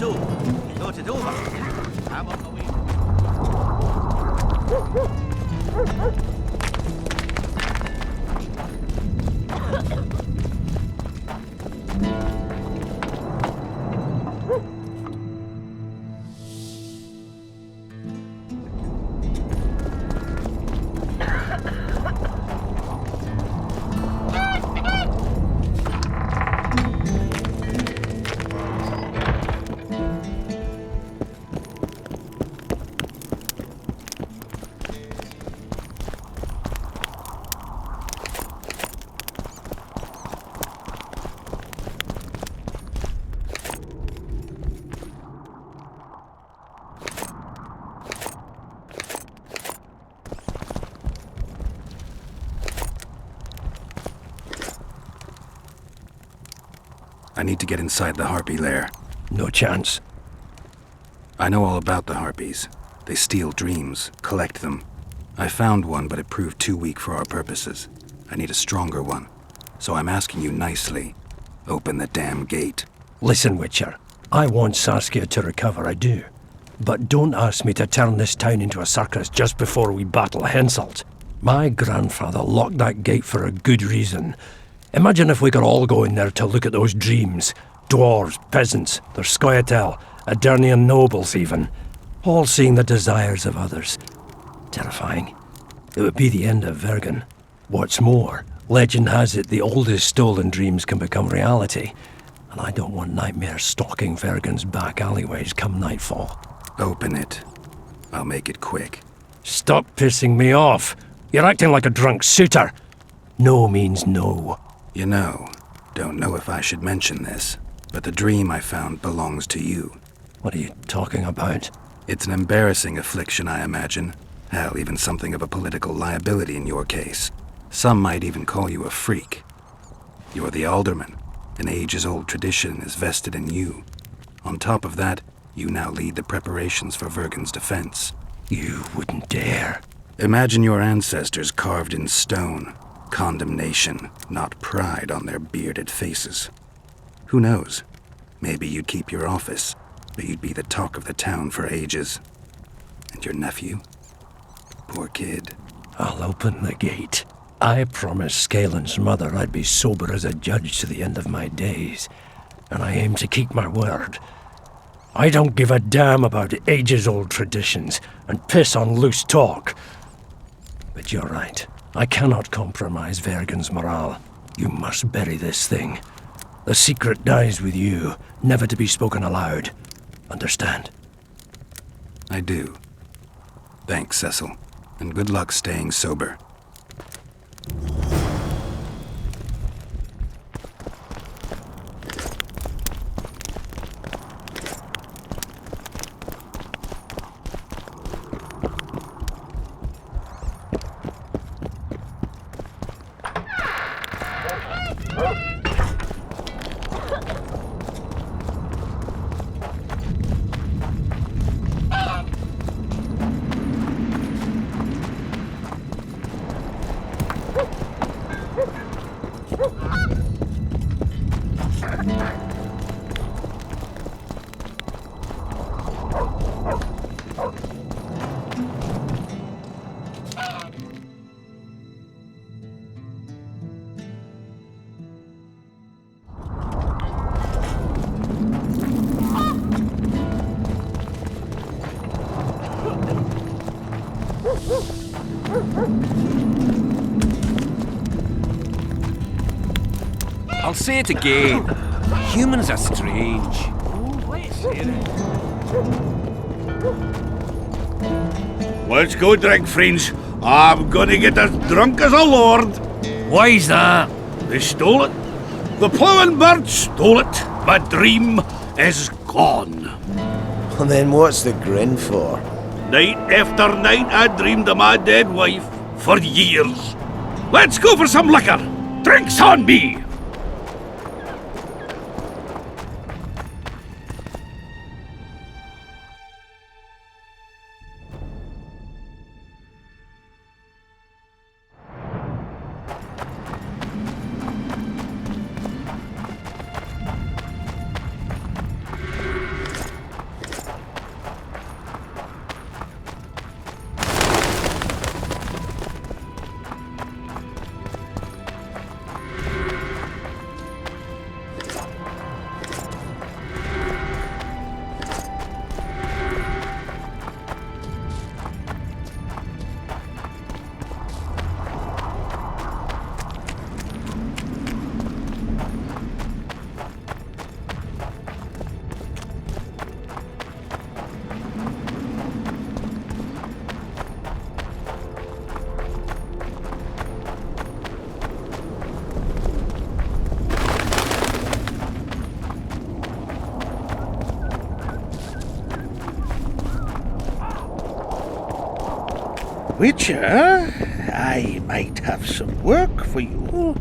so. You thought it over. I'm on my way. I need to get inside the harpy lair. No chance. I know all about the harpies. They steal dreams, collect them. I found one, but it proved too weak for our purposes. I need a stronger one. So I'm asking you nicely, open the damn gate. Listen, Witcher. I want Saskia to recover, I do. But don't ask me to turn this town into a circus just before we battle Henselt. My grandfather locked that gate for a good reason. Imagine if we could all go in there to look at those dreams. Dwarves, peasants, their scoia'tael, Adernian nobles even. All seeing the desires of others. Terrifying. It would be the end of Vergen. What's more, legend has it the oldest stolen dreams can become reality. And I don't want nightmares stalking Vergen's back alleyways come nightfall. Open it. I'll make it quick. Stop pissing me off. You're acting like a drunk suitor. No means no. You know, don't know if I should mention this, but the dream I found belongs to you. What are you talking about? It's an embarrassing affliction, I imagine. Hell, even something of a political liability in your case. Some might even call you a freak. You're the alderman. An ages-old tradition is vested in you. On top of that, you now lead the preparations for Vergen's defense. You wouldn't dare. Imagine your ancestors carved in stone. Condemnation, not pride on their bearded faces. Who knows? Maybe you'd keep your office, but you'd be the talk of the town for ages. And your nephew? Poor kid. I'll open the gate. I promised Scalen's mother I'd be sober as a judge to the end of my days, and I aim to keep my word. I don't give a damn about ages-old traditions and piss on loose talk. But you're right. I cannot compromise Vergen's morale. You must bury this thing. The secret dies with you, never to be spoken aloud. Understand? I do. Thanks, Cecil, and good luck staying sober. I'll say it again. Humans are strange. Let's go drink, friends. I'm gonna get as drunk as a lord. Why's that? They stole it. The plowing bird stole it. My dream is gone. And then what's the grin for? Night after night I dreamed of my dead wife for years. Let's go for some liquor. Drinks on me. Witcher, I might have some work for you.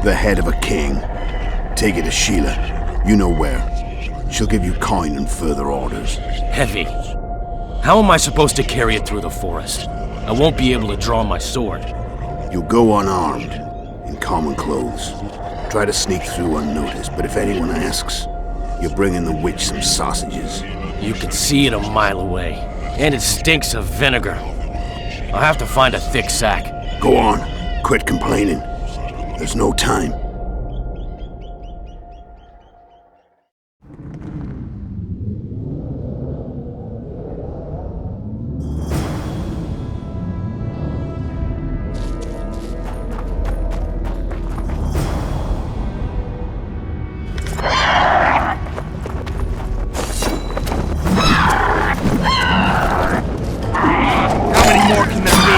The head of a king. Take it to Sheila. You know where. She'll give you coin and further orders. Heavy. How am I supposed to carry it through the forest? I won't be able to draw my sword. You'll go unarmed, in common clothes. Try to sneak through unnoticed, but if anyone asks, you're bringing the witch some sausages. You can see it a mile away, and it stinks of vinegar. I'll have to find a thick sack. Go on, quit complaining. There's no time. More can there be?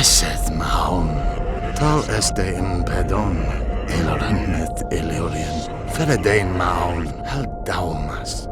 Hesed mahon, tal este impedon, el renmet Illyrian, feredein mahon, hel daumas.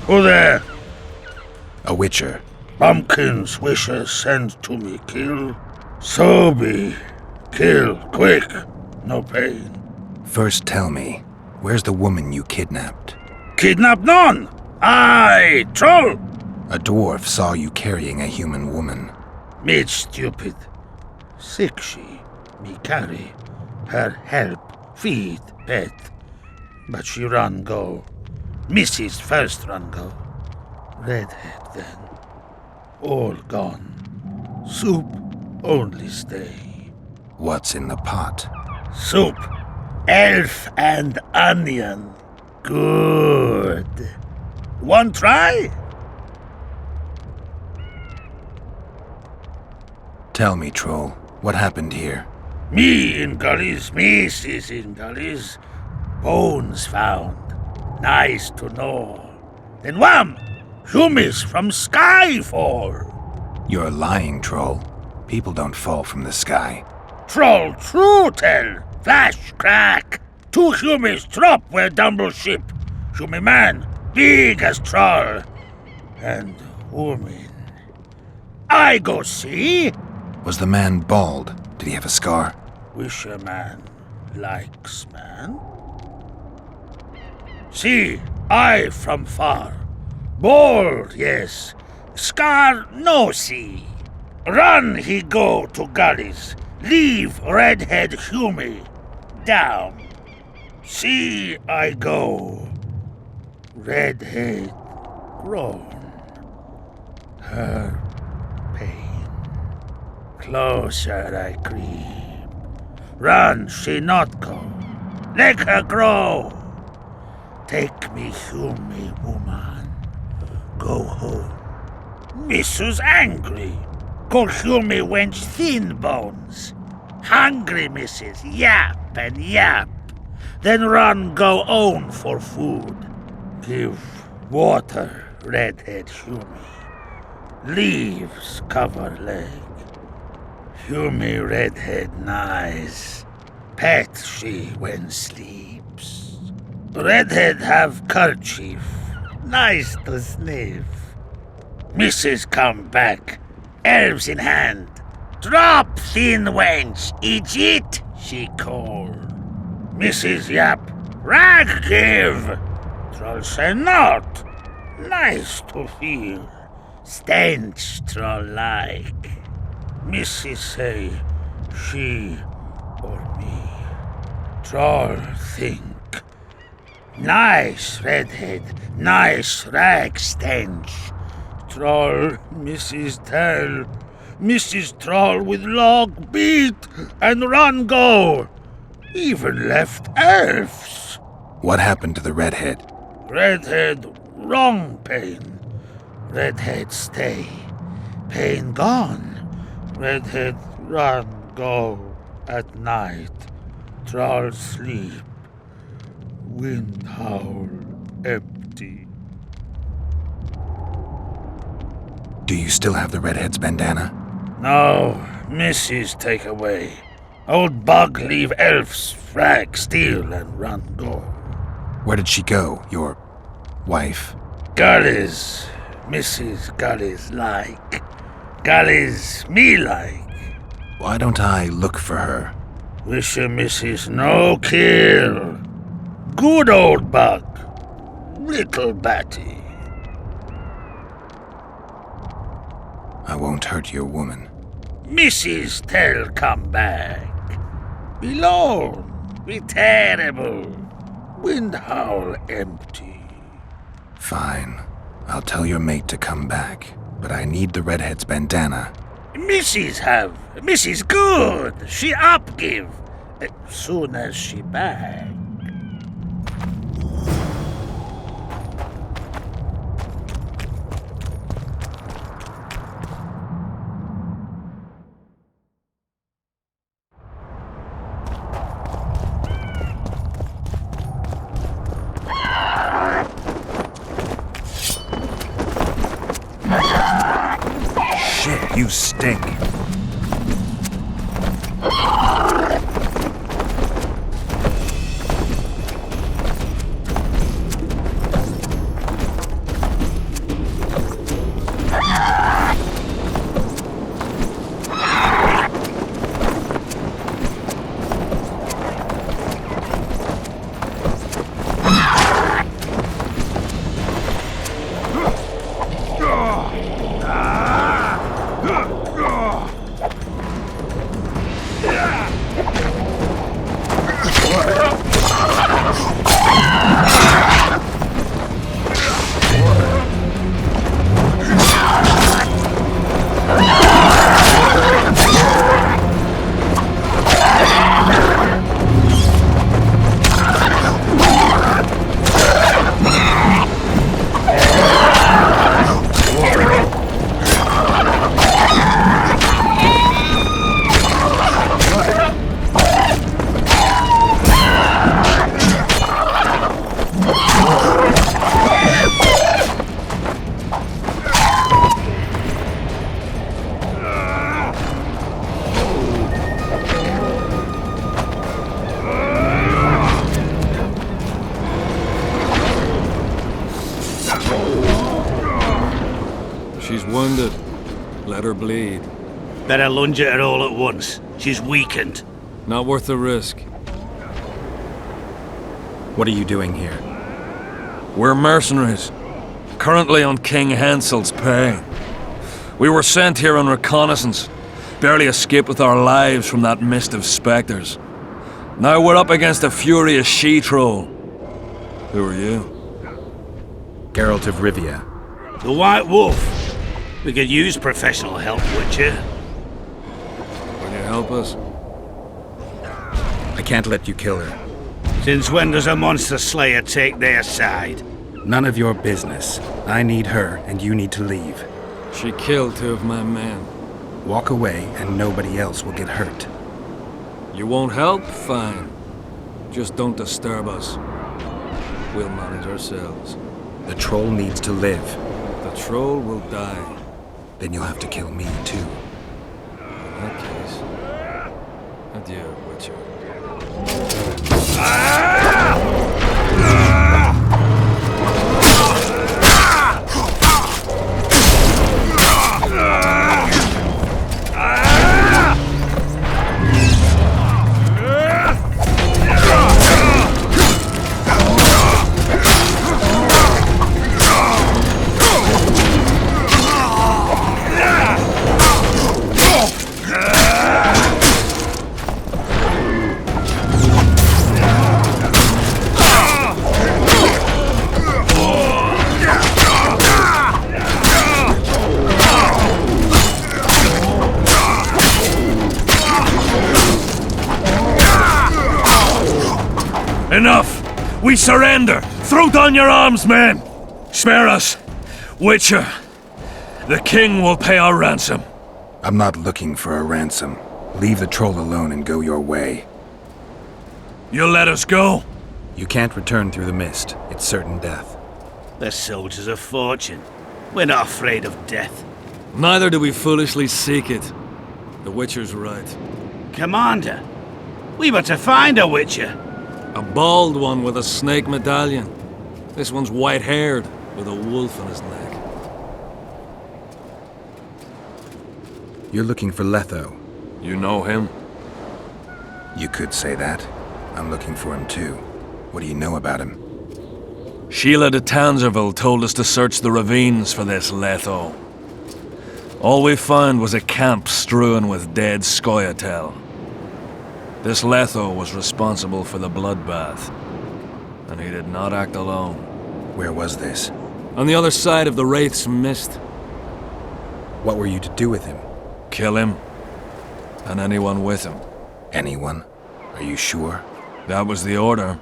Who there? A witcher. Bumpkin's wishes send to me kill. So be. Kill, quick. No pain. First tell me, where's the woman you kidnapped? Kidnap none! Aye, troll! A dwarf saw you carrying a human woman. Mid stupid. Sick she, me carry. Her help, feed, pet. But she run go. Mrs. first run go. Redhead then. All gone. Soup only stay. What's in the pot? Soup. Elf and onion. Good. One try? Tell me, troll, what happened here? Me in gullies, Mrs. in gullies. Bones found. Nice to know. Then wham! Humis from sky fall. You're lying, troll. People don't fall from the sky. Troll true tell. Flash crack. 2 humis drop where dumble ship. Humi man, big as troll. And woman. I go see. Was the man bald? Did he have a scar? Wish a man likes man. See, I from far. Bald, yes. Scar no see. Run he go to gullies. Leave redhead Humi down. See I go. Redhead grown. Her pain. Closer I creep. Run she not go. Let her grow. Take me Humi woman. Go home. Missus angry. Call Humi wench thin bones. Hungry missus yap and yap. Then run go own for food. Give water redhead Humi. Leaves cover leg. Humi redhead nice. Pet she when sleeps. Redhead have kerchief. Nice to sniff. Missus come back. Elves in hand. Drop thin wench. Idiot, she call. Mrs. Yap. Rag give. Troll say not. Nice to feel. Stench troll like. Mrs. say she or me. Troll think. Nice redhead, nice rag stench. Troll, Mrs. tell. Mrs. Troll with log beat and run go. Even left elves. What happened to the redhead? Redhead wrong pain. Redhead stay. Pain gone. Redhead run go at night. Troll sleep. Wind howl empty. Do you still have the redhead's bandana? No, Mrs. take away. Old bug leave elves frag steal and run go. Where did she go, your wife? Gullies, Mrs. Gullies like. Gullies me like. Why don't I look for her? Wish a Mrs. no kill. Good old bug. Little batty. I won't hurt your woman. Mrs. tell come back. Be lone, be terrible. Wind howl empty. Fine. I'll tell your mate to come back, but I need the redhead's bandana. Mrs. have. Mrs. good. She up give. Soon as she back. Shit, you stink. She's wounded. Let her bleed. Better lunge at her all at once. She's weakened. Not worth the risk. What are you doing here? We're mercenaries. Currently on King Hansel's pay. We were sent here on reconnaissance. Barely escaped with our lives from that mist of specters. Now we're up against a furious she-troll. Who are you? Geralt of Rivia. The White Wolf. We could use professional help, Witcher. Will you help us? I can't let you kill her. Since when does a monster slayer take their side? None of your business. I need her, and you need to leave. She killed 2 of my men. Walk away, and nobody else will get hurt. You won't help? Fine. Just don't disturb us. We'll manage ourselves. The troll needs to live. The troll will die. Then you'll have to kill me, too. In that case, adieu, Witcher. Enough! We surrender! Throw down your arms, men! Spare us! Witcher, the king will pay our ransom. I'm not looking for a ransom. Leave the troll alone and go your way. You'll let us go? You can't return through the mist. It's certain death. They're soldiers of fortune. We're not afraid of death. Neither do we foolishly seek it. The Witcher's right. Commander, we were to find a Witcher. A bald one with a snake medallion. This one's white-haired, with a wolf on his neck. You're looking for Letho. You know him? You could say that. I'm looking for him too. What do you know about him? Sheila de Tangerville told us to search the ravines for this Letho. All we found was a camp strewn with dead Scoia'tael. This Letho was responsible for the bloodbath, and he did not act alone. Where was this? On the other side of the Wraith's Mist. What were you to do with him? Kill him, and anyone with him. Anyone? Are you sure? That was the order.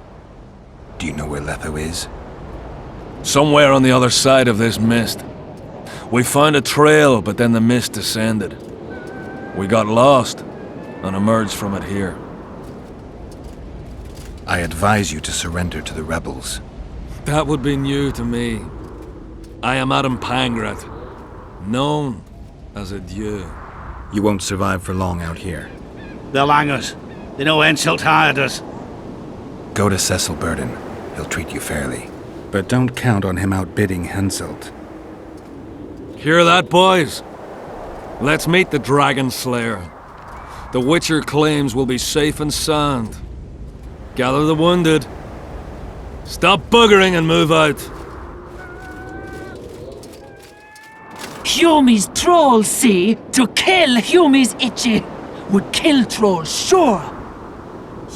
Do you know where Letho is? Somewhere on the other side of this mist. We found a trail, but then the mist descended. We got lost, and emerged from it here. I advise you to surrender to the rebels. That would be new to me. I am Adam Pangrat, known as a Dieu. You won't survive for long out here. They'll hang us. They know Henselt hired us. Go to Cecil Burden. He'll treat you fairly. But don't count on him outbidding Henselt. Hear that, boys? Let's meet the Dragon Slayer. The Witcher claims we'll be safe and sound. Gather the wounded. Stop buggering and move out. Humi's trolls, see? To kill Humi's itchy would kill trolls, sure.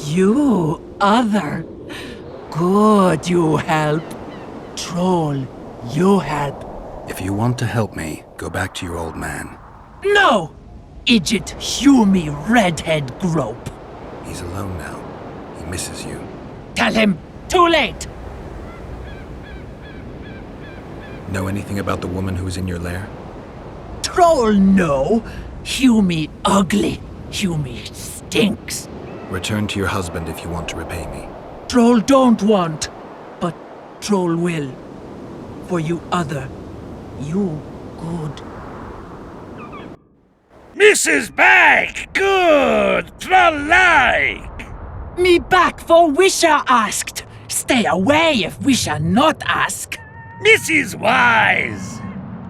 You, other. Good, you help. Troll, you help. If you want to help me, go back to your old man. No! Idjit Humi redhead grope. He's alone now. He misses you. Tell him, too late! Know anything about the woman who was in your lair? Troll, no. Humi ugly. Humi stinks. Return to your husband if you want to repay me. Troll don't want, but Troll will. For you other, you good. Mrs. Back! Good! Troll-like! Me back for Wisha asked. Stay away if Wisha not ask. Mrs. Wise!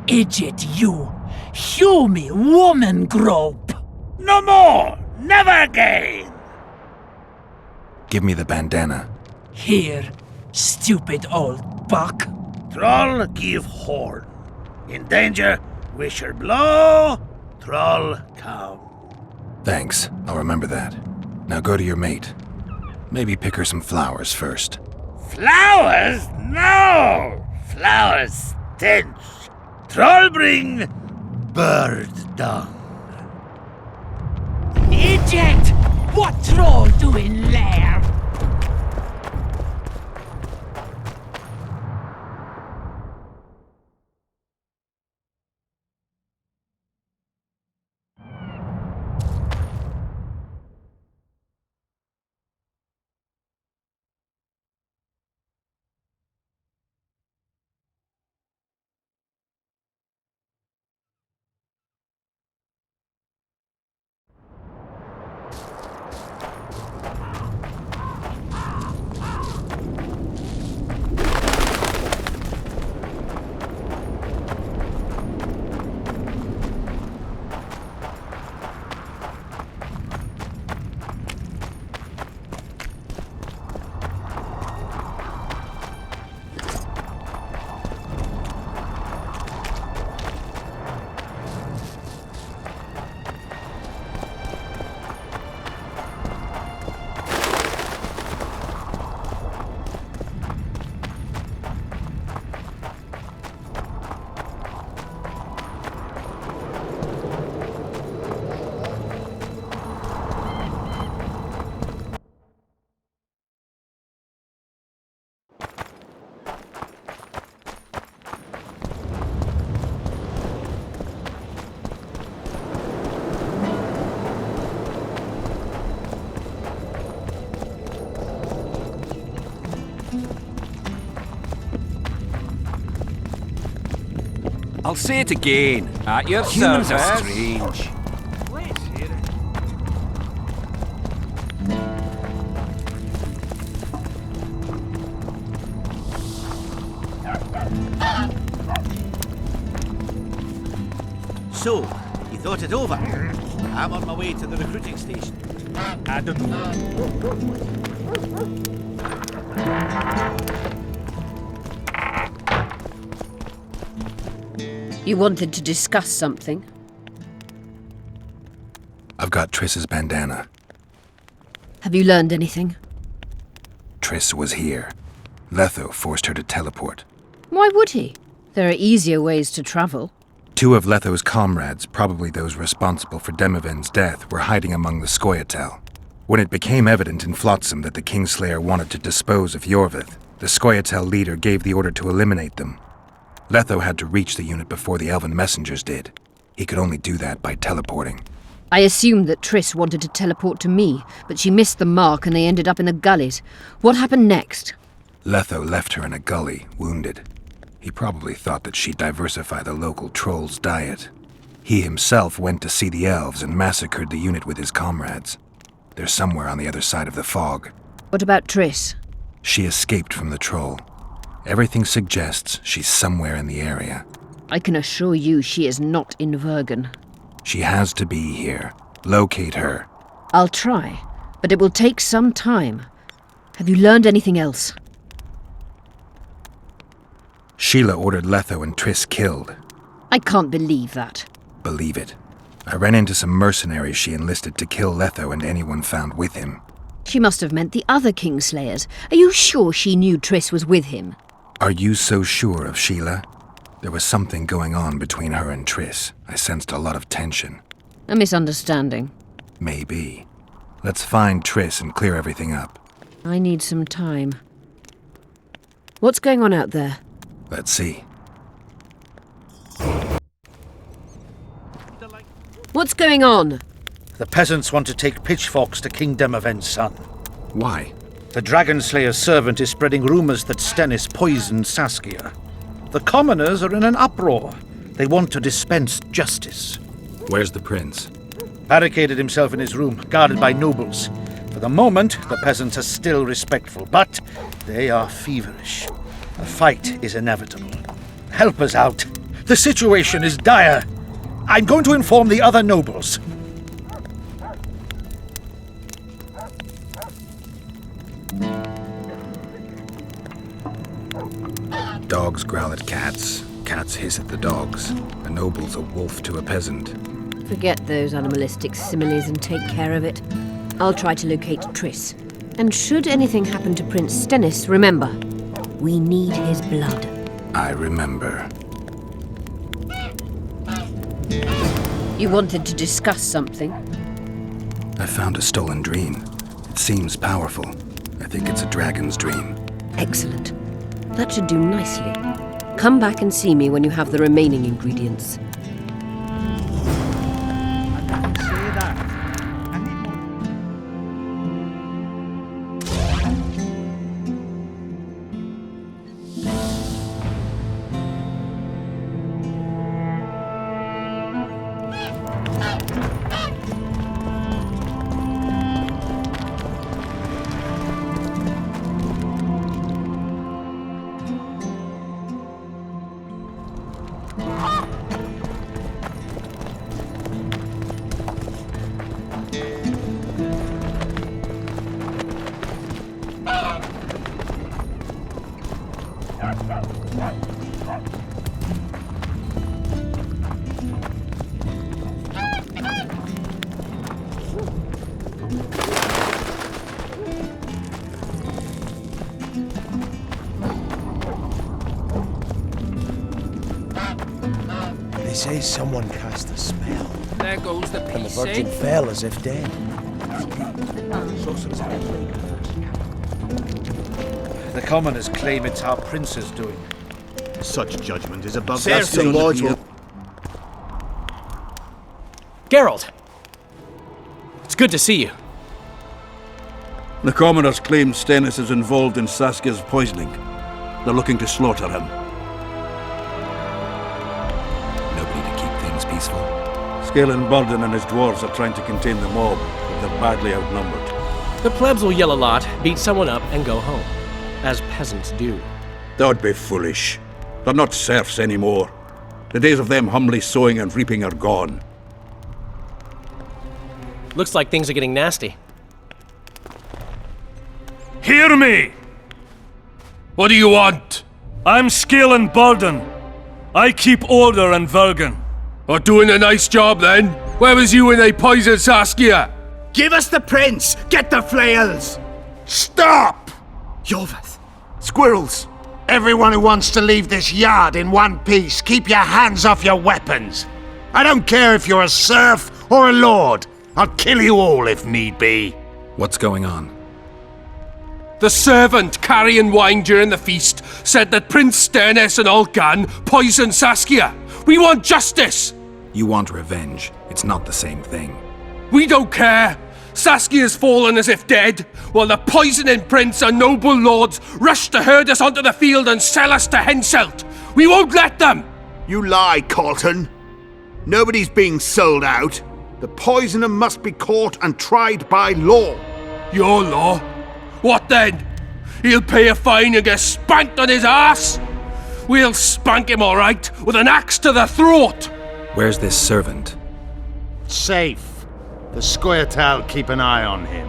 Idiot, you! Hew me, woman grope! No more! Never again! Give me the bandana. Here, stupid old buck. Troll give horn. In danger, wisher blow, troll come. Thanks, I'll remember that. Now go to your mate. Maybe pick her some flowers first. Flowers? No! Flowers stench. Troll bring bird dung. Idiot! What troll doing there? I'll say it again. At your Humans are service. strange. Let's hear it. So, you thought it over? I'm on my way to the recruiting station. I don't know. You wanted to discuss something? I've got Triss's bandana. Have you learned anything? Triss was here. Letho forced her to teleport. Why would he? There are easier ways to travel. Two of Letho's comrades, probably those responsible for Demoven's death, were hiding among the Scoia'tael. When it became evident in Flotsam that the Kingslayer wanted to dispose of Yorvith, the Scoia'tael leader gave the order to eliminate them. Letho had to reach the unit before the elven messengers did. He could only do that by teleporting. I assumed that Triss wanted to teleport to me, but she missed the mark and they ended up in the gullies. What happened next? Letho left her in a gully, wounded. He probably thought that she'd diversify the local trolls' diet. He himself went to see the elves and massacred the unit with his comrades. They're somewhere on the other side of the fog. What about Triss? She escaped from the troll. Everything suggests she's somewhere in the area. I can assure you she is not in Vergen. She has to be here. Locate her. I'll try, but it will take some time. Have you learned anything else? Sheila ordered Letho and Triss killed. I can't believe that. Believe it. I ran into some mercenaries she enlisted to kill Letho and anyone found with him. She must have meant the other Kingslayers. Are you sure she knew Triss was with him? Are you so sure of Sheila? There was something going on between her and Triss. I sensed a lot of tension. A misunderstanding. Maybe. Let's find Triss and clear everything up. I need some time. What's going on out there? Let's see. What's going on? The peasants want to take pitchforks to King Demoven's son. Why? The Dragonslayer's servant is spreading rumors that Stennis poisoned Saskia. The commoners are in an uproar. They want to dispense justice. Where's the prince? Barricaded himself in his room, guarded by nobles. For the moment, the peasants are still respectful, but they are feverish. A fight is inevitable. help us out. The situation is dire. I'm going to inform the other nobles. Dogs growl at cats, cats hiss at the dogs. A noble's a wolf to a peasant. Forget those animalistic similes and take care of it. I'll try to locate Triss. And should anything happen to Prince Stennis, remember, we need his blood. I remember. You wanted to discuss something? I found a stolen dream. It seems powerful. I think it's a dragon's dream. Excellent. That should do nicely. Come back and see me when you have the remaining ingredients. They say someone cast a spell. There goes the And the piece, virgin eh? fell as if dead. The commoners claim it's our prince's doing. Such judgment is above That's the lords will... Geralt! It's good to see you. The commoners claim Stennis is involved in Saskia's poisoning. They're looking to slaughter him. Nobody to keep things peaceful. Scalen Burden and his dwarves are trying to contain the mob, but they're badly outnumbered. The plebs will yell a lot, beat someone up, and go home. As peasants do. Don't be foolish. They're not serfs anymore. The days of them humbly sowing and reaping are gone. Looks like things are getting nasty. Hear me! What do you want? I'm Scalen Burden. I keep order in Vergen. Or doing a nice job then? Where was you when they poisoned Saskia? Give us the prince! Get the flails! Stop! Yorvath! Squirrels! Everyone who wants to leave this yard in one piece, keep your hands off your weapons. I don't care if you're a serf or a lord. I'll kill you all if need be. What's going on? The servant carrying wine during the feast said that Prince Stennis and Olgan poisoned Saskia. We want justice! You want revenge. It's not the same thing. We don't care. Saskia's fallen as if dead, while the poisoning prince and noble lords rush to herd us onto the field and sell us to Henselt. We won't let them! You lie, Colton. Nobody's being sold out. The poisoner must be caught and tried by law. Your law? What then? He'll pay a fine and get spanked on his ass? We'll spank him all right, with an axe to the throat! Where's this servant? Safe. The Scoia'tael keep an eye on him.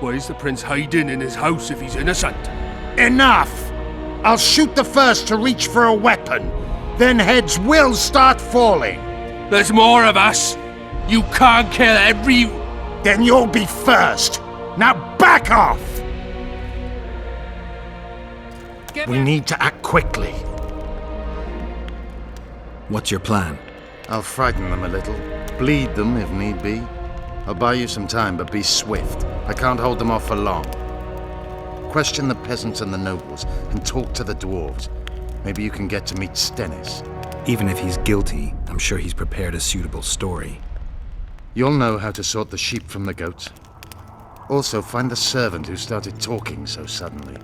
Why's the prince hiding in his house if he's innocent? Enough! I'll shoot the first to reach for a weapon. Then heads will start falling. There's more of us. You can't kill every... Then you'll be first. Now back off! We need to act quickly. What's your plan? I'll frighten them a little. Bleed them if need be. I'll buy you some time, but be swift. I can't hold them off for long. Question the peasants and the nobles, and talk to the dwarves. Maybe you can get to meet Stennis. Even if he's guilty, I'm sure he's prepared a suitable story. You'll know how to sort the sheep from the goats. Also, find the servant who started talking so suddenly.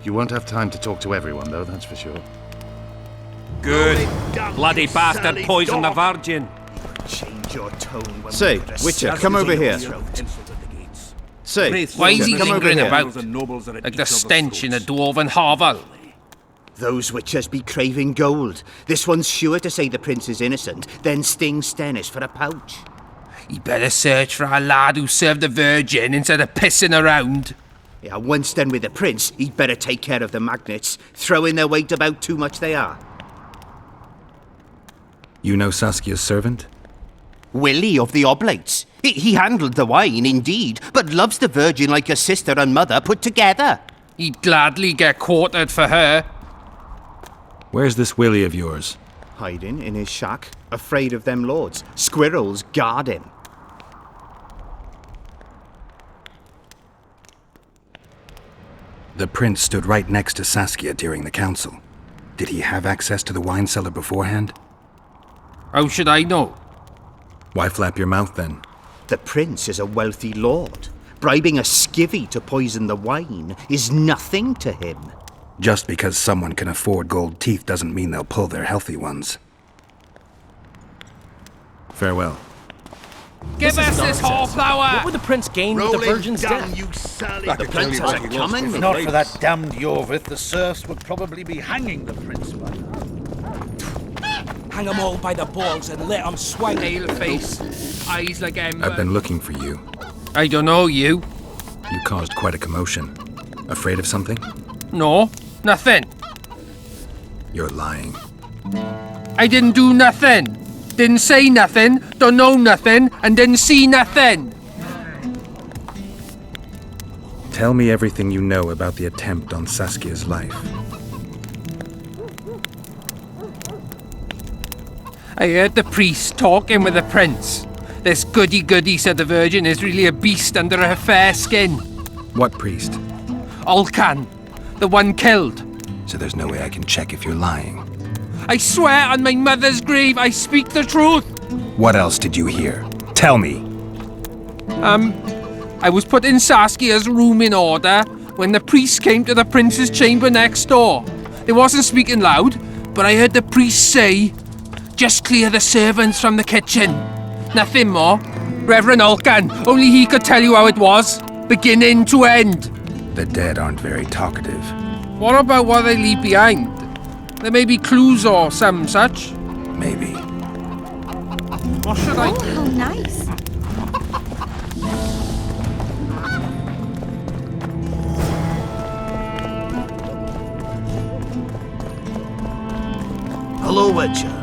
You won't have time to talk to everyone, though, that's for sure. Good. Bloody bastard poisoned the virgin. Change your tone when Say, Witcher, come over here. Say, Why is he come over lingering here. about? Like the stench in a dwarven hovel. Those witchers be craving gold. This one's sure to say the prince is innocent, then sting Stennis for a pouch. He better search for a lad who served the Virgin instead of pissing around. Yeah, once done with the prince, he'd better take care of the magnets, throwing their weight about too much they are. You know Saskia's servant? Willie of the Oblates. He handled the wine, indeed, but loves the Virgin like a sister and mother put together. He'd gladly get quartered for her. Where's this Willie of yours? Hiding in his shack, afraid of them lords. Squirrels guard him. The prince stood right next to Saskia during the council. Did he have access to the wine cellar beforehand? How should I know? Why flap your mouth then? The prince is a wealthy lord. Bribing a skivvy to poison the wine is nothing to him. Just because someone can afford gold teeth doesn't mean they'll pull their healthy ones. Farewell. Give us this whoreflower! What would the prince gain with the Virgin's death? The prince hasn't come in. If not for that damned Yorvith, the serfs would probably be hanging the prince by now. Hang them all by the balls and let them swing. Nail face, eyes like ember. I've been looking for you. I don't know you. You caused quite a commotion. Afraid of something? No, nothing. You're lying. I didn't do nothing. Didn't say nothing, don't know nothing, and didn't see nothing. Tell me everything you know about the attempt on Saskia's life. I heard the priest talking with the prince. This goody-goody said the Virgin is really a beast under her fair skin. What priest? Olcan, the one killed. So there's no way I can check if you're lying. I swear on my mother's grave I speak the truth. What else did you hear? Tell me. I was put in Saskia's room in order when the priest came to the prince's chamber next door. They wasn't speaking loud, but I heard the priest say, "Just clear the servants from the kitchen." Nothing more. Reverend Olcan, only he could tell you how it was, beginning to end. The dead aren't very talkative. What about what they leave behind? There may be clues or some such. Maybe. What should I do? Oh, how nice. Hello, Witcher.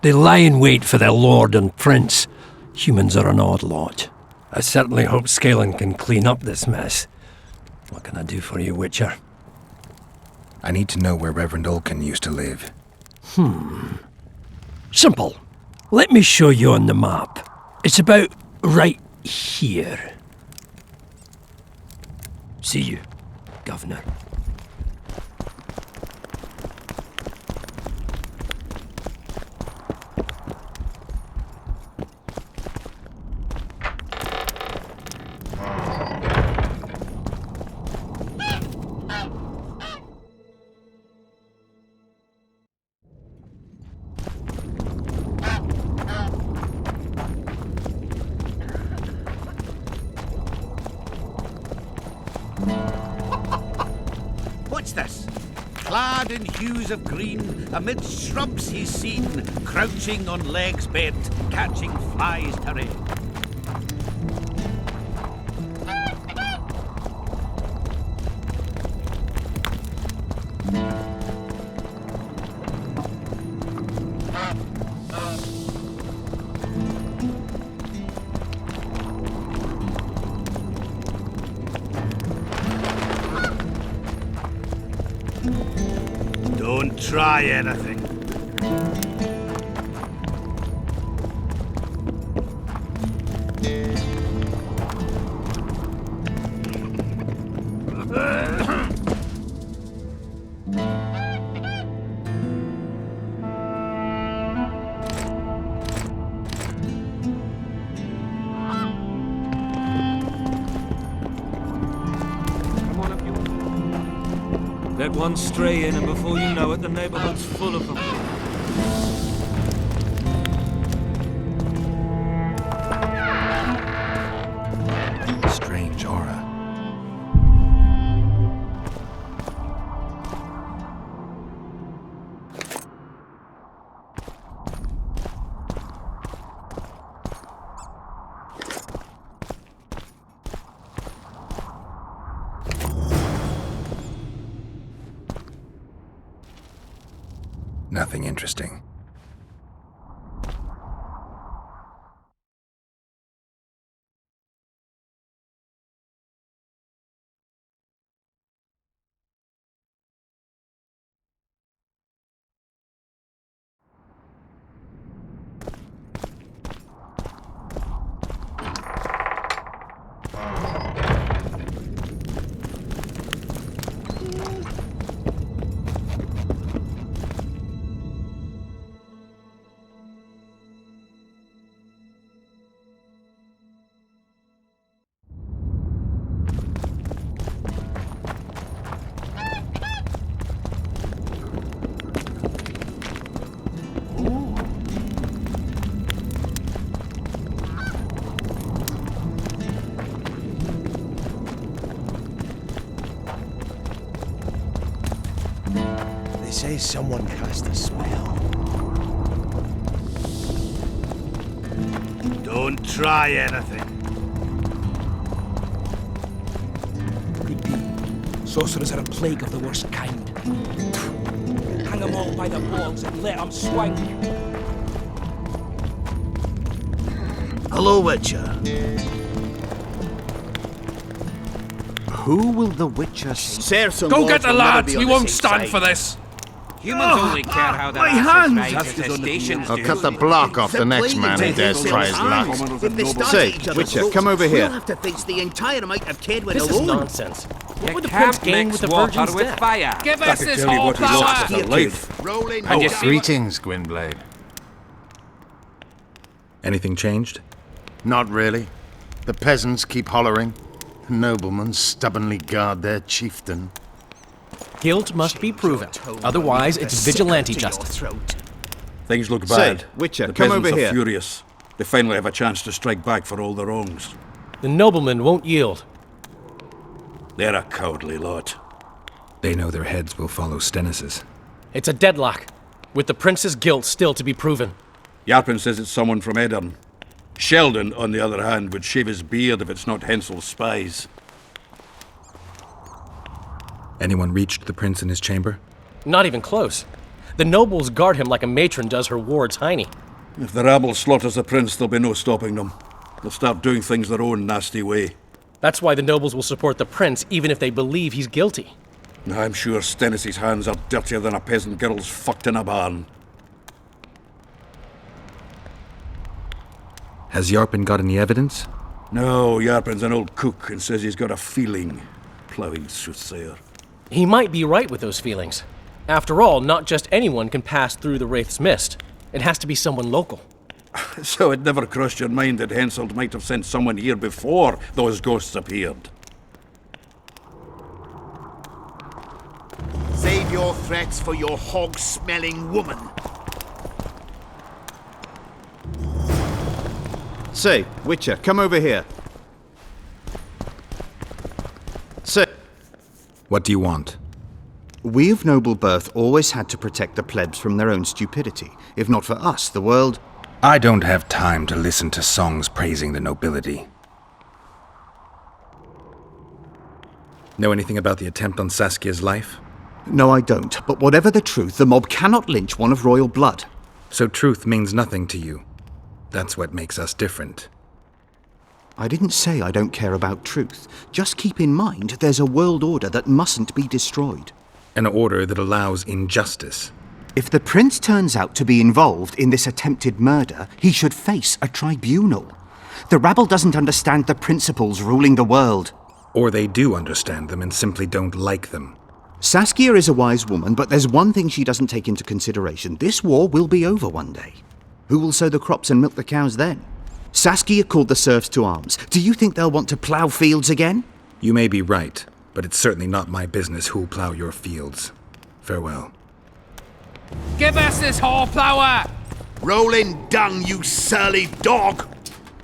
They lie in wait for their lord and prince. Humans are an odd lot. I certainly hope Scalen can clean up this mess. What can I do for you, Witcher? I need to know where Reverend Olcan used to live. Simple. Let me show you on the map. It's about right here. See you, Governor. this? Clad in hues of green, amid shrubs he's seen, crouching on legs bent, catching flies to rain. Don't try anything. Let one stray in, and before you know it, the neighborhood's full of them. Strange aura. Nothing interesting. Say someone cast a spell. Don't try anything. Could be. Sorcerers are a plague of the worst kind. Hang them all by the balls and let them swing. Hello, Witcher. Who will the Witcher serve? Go get the lads! We won't stand for this! Humans only care how their my asses hands! rise as stations I'll do. cut the block off the next man who dares try his luck. Say, Witcher, come over here. We'll have to face the entire amount of Kedwin This is alone. nonsense. What would the Can't prince gain mix with the water virgin's with death? fire. Give I us can this tell you whole what he lost power! to life. Rolling And you see Greetings, Gwynblade. Anything changed? Not really. The peasants keep hollering. The noblemen stubbornly guard their chieftain. Guilt must be proven. Otherwise, it's vigilante justice. Things look Say, bad. Witcher, the come peasants over are here. furious. They finally have a chance to strike back for all their wrongs. The noblemen won't yield. They're a cowardly lot. They know their heads will follow Stennis's. It's a deadlock, with the prince's guilt still to be proven. Yarpen says it's someone from Edirn. Sheldon, on the other hand, would shave his beard if it's not Hensel's spies. Anyone reached the prince in his chamber? Not even close. The nobles guard him like a matron does her ward's hiney. If the rabble slaughters the prince, there'll be no stopping them. They'll start doing things their own nasty way. That's why the nobles will support the prince, even if they believe he's guilty. I'm sure Stennis's hands are dirtier than a peasant girl's fucked in a barn. Has Yarpen got any evidence? No, Yarpen's an old cook and says he's got a feeling. Ploughing soothsayer. He might be right with those feelings. After all, not just anyone can pass through the Wraith's mist. It has to be someone local. So it never crossed your mind that Henselt might have sent someone here before those ghosts appeared? Save your threats for your hog-smelling woman. Say, Witcher, come over here. Say. What do you want? We of noble birth always had to protect the plebs from their own stupidity. If not for us, the world... I don't have time to listen to songs praising the nobility. Know anything about the attempt on Saskia's life? No, I don't. But whatever the truth, the mob cannot lynch one of royal blood. So truth means nothing to you. That's what makes us different. I didn't say I don't care about truth. Just keep in mind there's a world order that mustn't be destroyed. An order that allows injustice. If the prince turns out to be involved in this attempted murder, he should face a tribunal. The rabble doesn't understand the principles ruling the world. Or they do understand them and simply don't like them. Saskia is a wise woman, but there's one thing she doesn't take into consideration. This war will be over one day. Who will sow the crops and milk the cows then? Saskia called the serfs to arms. Do you think they'll want to plough fields again? You may be right, but it's certainly not my business who'll plough your fields. Farewell. Give us this horse-plower! Rolling dung, you surly dog!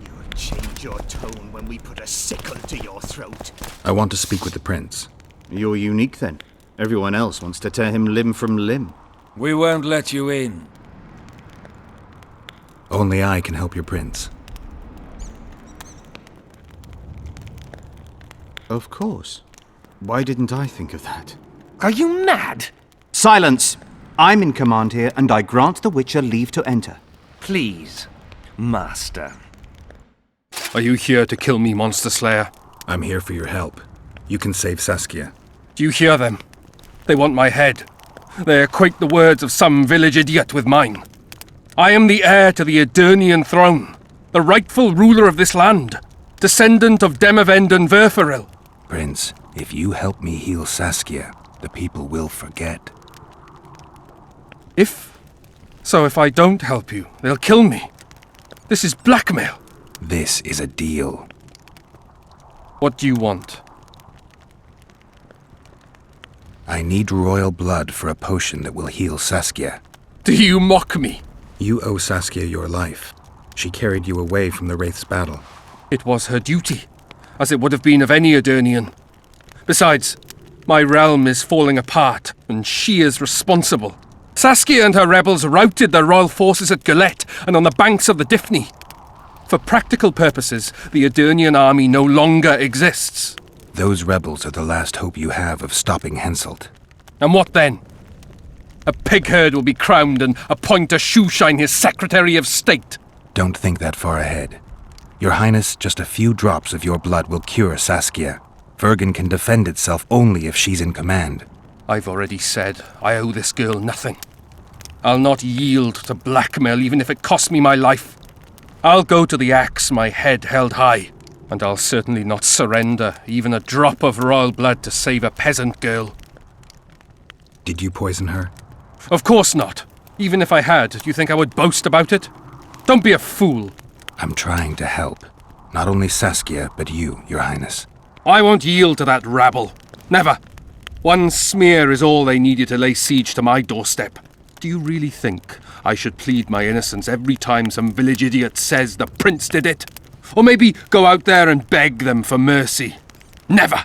You'll change your tone when we put a sickle to your throat. I want to speak with the prince. You're unique then. Everyone else wants to tear him limb from limb. We won't let you in. Only I can help your prince. Of course. Why didn't I think of that? Are you mad? Silence! I'm in command here, and I grant the Witcher leave to enter. Please, Master. Are you here to kill me, Monster Slayer? I'm here for your help. You can save Saskia. Do you hear them? They want my head. They equate the words of some village idiot with mine. I am the heir to the Edirnian throne, the rightful ruler of this land, descendant of Demavend and Verferil. Prince, if you help me heal Saskia, the people will forget. If I don't help you, they'll kill me. This is blackmail. This is a deal. What do you want? I need royal blood for a potion that will heal Saskia. Do you mock me? You owe Saskia your life. She carried you away from the Wraith's battle. It was her duty, as it would have been of any Edirnian. Besides, my realm is falling apart, and she is responsible. Saskia and her rebels routed the royal forces at Gillette and on the banks of the Dyffny. For practical purposes, the Edirnian army no longer exists. Those rebels are the last hope you have of stopping Henselt. And what then? A pig herd will be crowned and appoint a shoeshine his Secretary of State. Don't think that far ahead. Your Highness, just a few drops of your blood will cure Saskia. Vergen can defend itself only if she's in command. I've already said I owe this girl nothing. I'll not yield to blackmail even if it costs me my life. I'll go to the axe, my head held high. And I'll certainly not surrender even a drop of royal blood to save a peasant girl. Did you poison her? Of course not. Even if I had, do you think I would boast about it? Don't be a fool. I'm trying to help. Not only Saskia, but you, Your Highness. I won't yield to that rabble. Never. One smear is all they needed to lay siege to my doorstep. Do you really think I should plead my innocence every time some village idiot says the prince did it? Or maybe go out there and beg them for mercy? Never!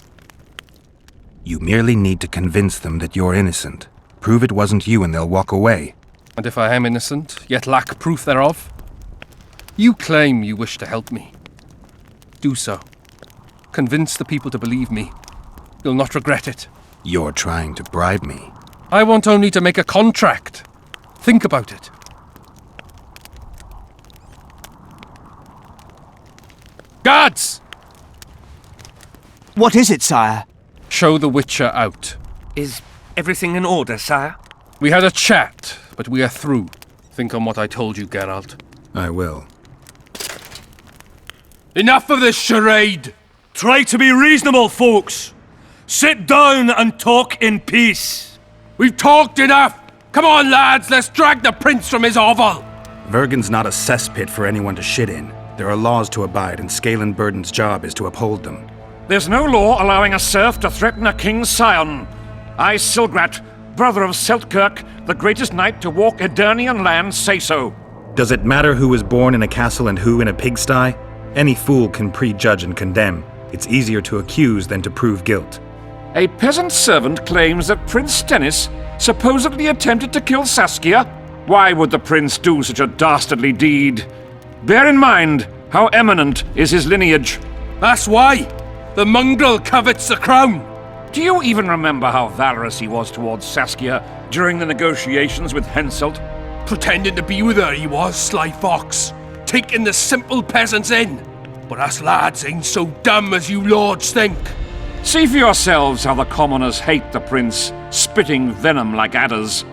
You merely need to convince them that you're innocent. Prove it wasn't you and they'll walk away. And if I am innocent, yet lack proof thereof? You claim you wish to help me. Do so. Convince the people to believe me. You'll not regret it. You're trying to bribe me. I want only to make a contract. Think about it. Guards! What is it, sire? Show the Witcher out. Is everything in order, sire? We had a chat, but we are through. Think on what I told you, Geralt. I will. Enough of this charade! Try to be reasonable, folks. Sit down and talk in peace. We've talked enough! Come on, lads, let's drag the prince from his hovel! Vergen's not a cesspit for anyone to shit in. There are laws to abide, and Scalen Burden's job is to uphold them. There's no law allowing a serf to threaten a king's scion. I, Silgrat, brother of Seltkirk, the greatest knight to walk Edirnian land, say so. Does it matter who was born in a castle and who in a pigsty? Any fool can prejudge and condemn. It's easier to accuse than to prove guilt. A peasant servant claims that Prince Stennis supposedly attempted to kill Saskia. Why would the prince do such a dastardly deed? Bear in mind how eminent is his lineage. That's why! The mongrel covets the crown! Do you even remember how valorous he was towards Saskia during the negotiations with Henselt? Pretending to be with her he was, sly fox. Taking the simple peasants in. But us lads ain't so dumb as you lords think. See for yourselves how the commoners hate the prince, spitting venom like adders.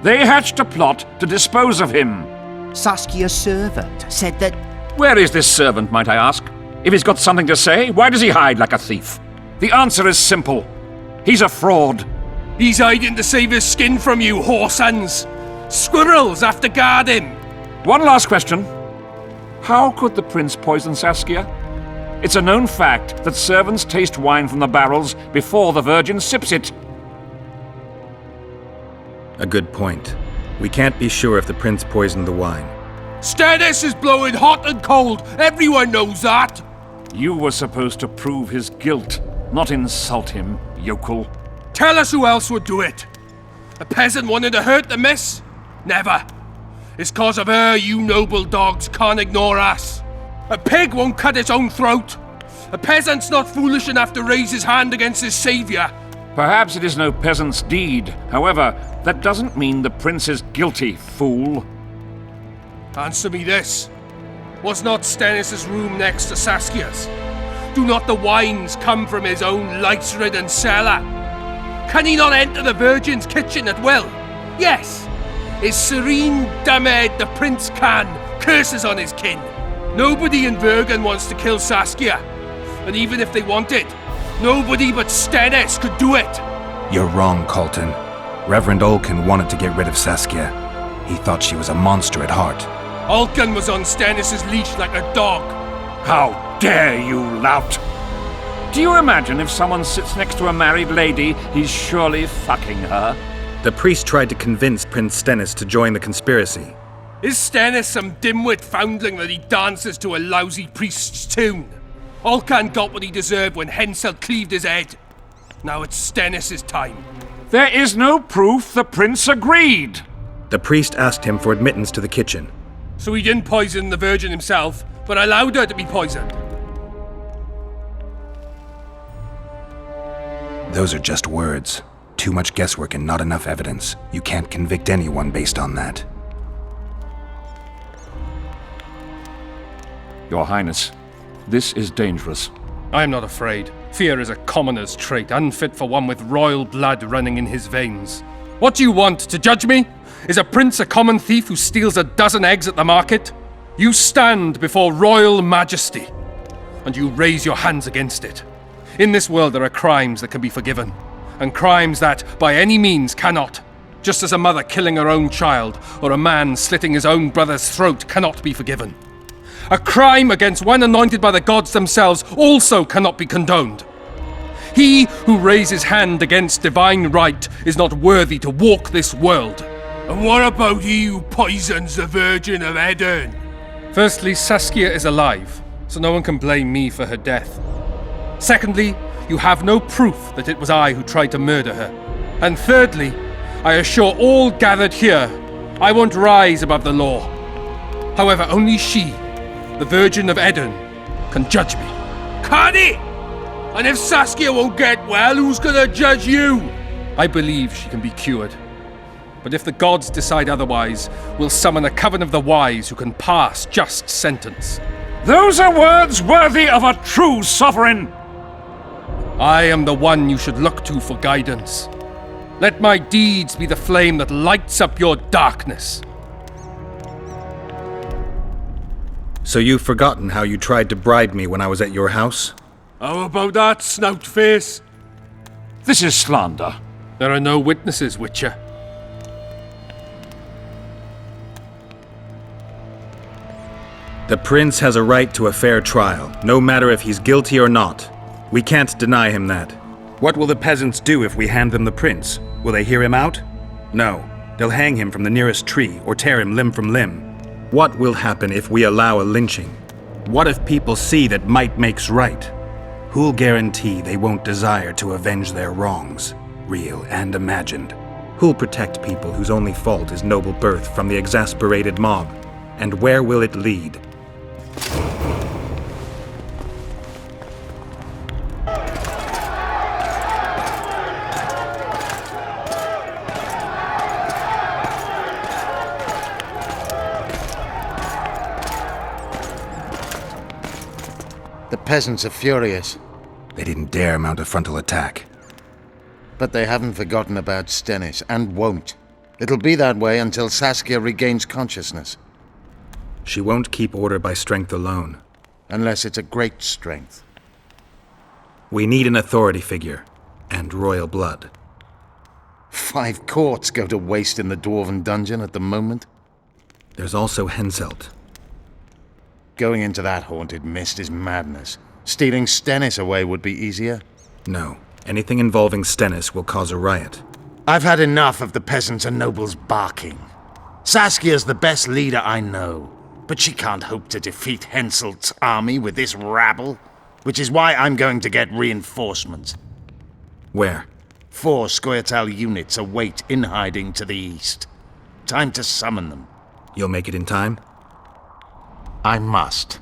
They hatched a plot to dispose of him. Saskia's servant said that... Where is this servant, might I ask? If he's got something to say, why does he hide like a thief? The answer is simple. He's a fraud. He's hiding to save his skin from you, whoresons. Squirrels have to guard him. One last question. How could the prince poison Saskia? It's a known fact that servants taste wine from the barrels before the Virgin sips it. A good point. We can't be sure if the prince poisoned the wine. Stennis is blowing hot and cold. Everyone knows that. You were supposed to prove his guilt, not insult him, yokel. Tell us who else would do it. A peasant wanted to hurt the miss? Never. It's cause of her you noble dogs can't ignore us. A pig won't cut its own throat. A peasant's not foolish enough to raise his hand against his savior. Perhaps it is no peasant's deed. However, that doesn't mean the prince is guilty, fool. Answer me this. Was not Stennis' room next to Saskia's? Do not the wines come from his own lice-ridden cellar? Can he not enter the Virgin's kitchen at will? Yes. His serene dumbhead the prince can, curses on his kin. Nobody in Bergen wants to kill Saskia. And even if they wanted, nobody but Stennis could do it. You're wrong, Colton. Reverend Olkin wanted to get rid of Saskia. He thought she was a monster at heart. Olkin was on Stennis' leash like a dog. How dare you, lout! Do you imagine if someone sits next to a married lady, he's surely fucking her? The priest tried to convince Prince Stennis to join the conspiracy. Is Stennis some dimwit foundling that he dances to a lousy priest's tune? Olkan got what he deserved when Henselt cleaved his head. Now it's Stennis' time. There is no proof the prince agreed. The priest asked him for admittance to the kitchen. So he didn't poison the Virgin himself, but allowed her to be poisoned. Those are just words. Too much guesswork and not enough evidence. You can't convict anyone based on that. Your Highness, this is dangerous. I am not afraid. Fear is a commoner's trait, unfit for one with royal blood running in his veins. What do you want, to judge me? Is a prince a common thief who steals a dozen eggs at the market? You stand before royal majesty, and you raise your hands against it. In this world there are crimes that can be forgiven, and crimes that, by any means, cannot. Just as a mother killing her own child, or a man slitting his own brother's throat cannot be forgiven. A crime against one anointed by the gods themselves also cannot be condoned. He who raises hand against divine right is not worthy to walk this world. And what about he who poisons the Virgin of Edern? Firstly, Saskia is alive, so no one can blame me for her death. Secondly, you have no proof that it was I who tried to murder her. And thirdly, I assure all gathered here, I won't rise above the law. However, only she, the Virgin of Edern, can judge me. Can he? And if Saskia won't get well, who's gonna judge you? I believe she can be cured. But if the gods decide otherwise, we'll summon a coven of the wise who can pass just sentence. Those are words worthy of a true sovereign! I am the one you should look to for guidance. Let my deeds be the flame that lights up your darkness. So you've forgotten how you tried to bribe me when I was at your house? How about that, snout face? This is slander. There are no witnesses, Witcher. The prince has a right to a fair trial, no matter if he's guilty or not. We can't deny him that. What will the peasants do if we hand them the prince? Will they hear him out? No. They'll hang him from the nearest tree or tear him limb from limb. What will happen if we allow a lynching? What if people see that might makes right? Who'll guarantee they won't desire to avenge their wrongs, real and imagined? Who'll protect people whose only fault is noble birth from the exasperated mob? And where will it lead? The peasants are furious. They didn't dare mount a frontal attack. But they haven't forgotten about Stennis, and won't. It'll be that way until Saskia regains consciousness. She won't keep order by strength alone. Unless it's a great strength. We need an authority figure, and royal blood. 5 courts go to waste in the Dwarven dungeon at the moment. There's also Henselt. Going into that haunted mist is madness. Stealing Stennis away would be easier. No. Anything involving Stennis will cause a riot. I've had enough of the peasants and nobles barking. Saskia's the best leader I know, but she can't hope to defeat Henselt's army with this rabble, which is why I'm going to get reinforcements. Where? 4 Scoia'tael units await in hiding to the east. Time to summon them. You'll make it in time? I must.